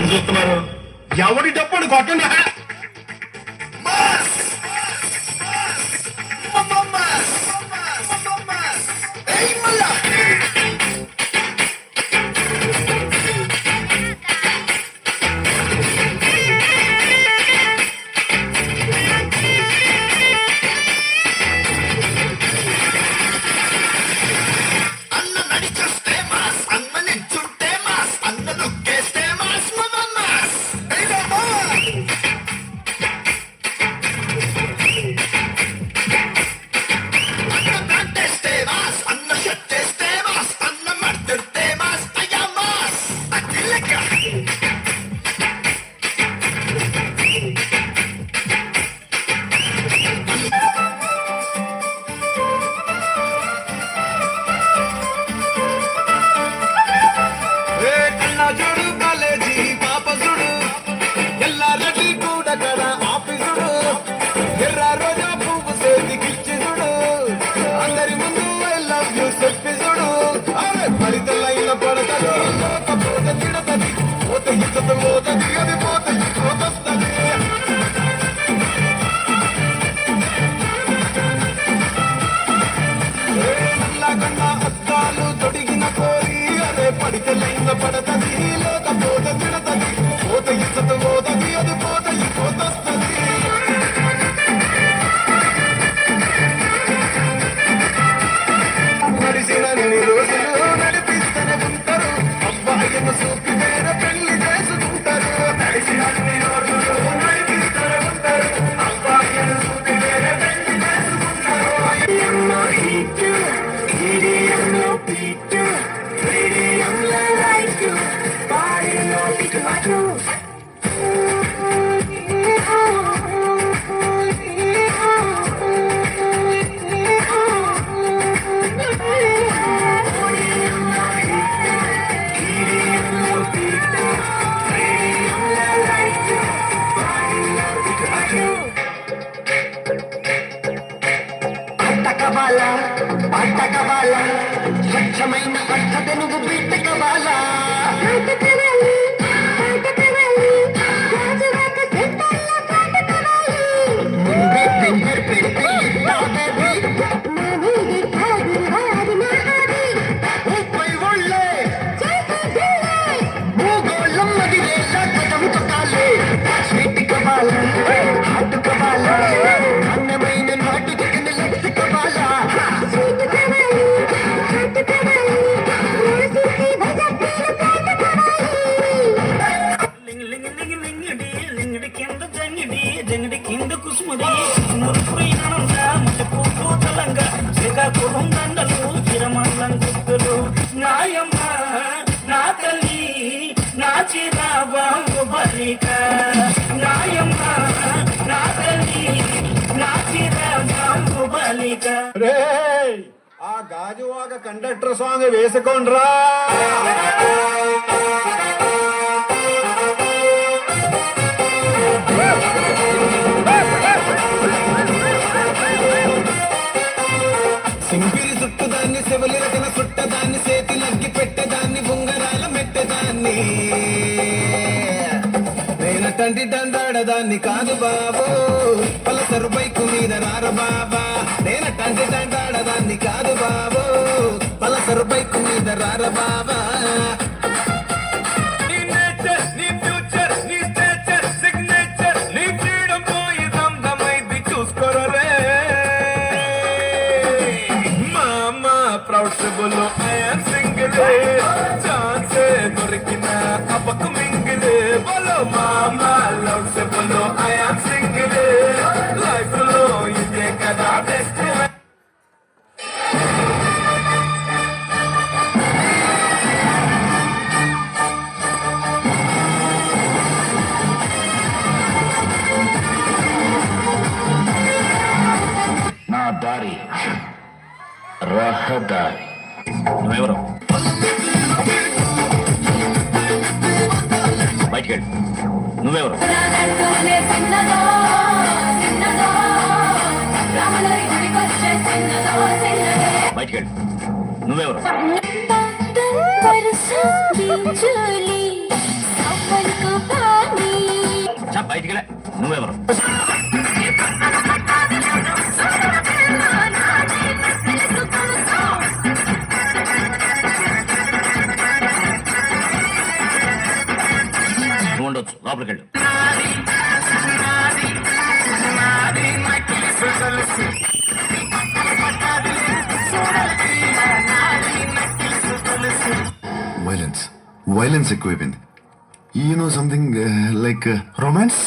చూస్తున్నారు ఎవరి డప్పుడు కొట్టండి. అద్దాలు తొడిగిన కోరి అదే పడితే లైన్ పడతది లేకపోతే తిడతది పోత ఇచ్చత పోతది అది పోత ఈ పోతొస్తది. నడిచినన్ని రోజులు నడిపిస్తూనే ఉంటారు అబ్బాయిను చూపి వేరే పెళ్లి చేసుకుంటారు. నడిచినన్ని రోజులు నడిపిస్తూనే ఉంటారు అబ్బాయిను చూపి వేరే పెళ్లి చేసుకుంటారు. స్వచ్ఛమైన పద్ధతి నువ్వు బిడ్డకవాలా అన్నమైన నాటు చికెన్ లెగ్స్ కవాలా జంగిడి కింద కుసుముడి ముట్టుకోతలంగా శ్రీకాకుళం దండలు చిరమల్లం గుర్తులు నాయమ్మ నా తల్లి నా చిరాబాంగు బలిక నాయమ్మ నా తల్లి నా చిరాబాంగు బలిక. రే ఆ గాజువాగ కండక్టర్ సాంగ్ వేసుకోండ్రా. సింపిరి చుట్టుదాన్ని శివలి రకన చుట్టదాన్ని చేతి లగ్గి పెట్టేదాన్ని ఉంగరాల మెట్టేదాన్ని నేనటంటి దండాడదాన్ని కాదు బాబు పలసరు బైకు మీద రార బాబా. నేనటంటి దండాడదాన్ని కాదు బాబు పలసరు బైకు మీద రార బాబా. బోలో ఐఎమ్ సింగిల్ ఛాన్స్ దొరికిన అబ్బకు మింగిల్ బోలో మామా లవ్ సే బోలో ఐఎమ్ సింగిల్ లైఫ్ లో ఇదే కదా బెస్ట్. నా దారి రహదారి. నువ్వెవరు? బయటికి నువ్వెవరు? బయట బయటికి వెళ్ళు. నువ్వెవరు? బయటికి వెళ్ళ. నువ్వెవరు? నువ్వు ఉండొచ్చు, లోపలికి వెళ్ళు. వైలెన్స్ ఎక్కువైపోయింది. You know something like romance.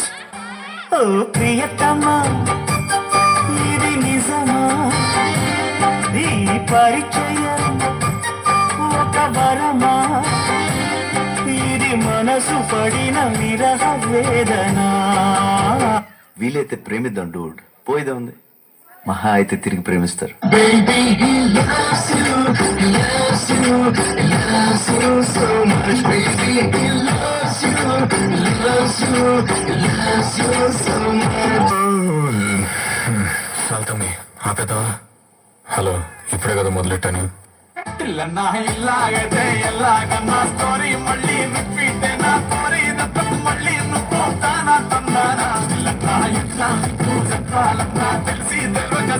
ఓ ప్రియతమా, ఇది నిజమా? ఈ పరిచయం ఒక వరమా? ఇది మనసు పడిన విరహ వేదన. వీలైతే ప్రేమిద్దాం డూడ్, పోయిదే ఉంది. మహా అయితే తిరిగి ప్రేమిస్తారు. సాల్తమ్మి ఆపేదా? హలో, ఇప్పుడే కదా మొదలెట్టాను. పిల్లన్నా ఇల్లాగైతే ఎల్లాగన్నా స్టోరీ మళ్ళీ రిపీట్ నా స్టోరీ మళ్ళీ నువ్వు తానా తన్నానా. పిల్లన్నా ఇట్లా చెప్పాలన్నా తెలిసి తెలియక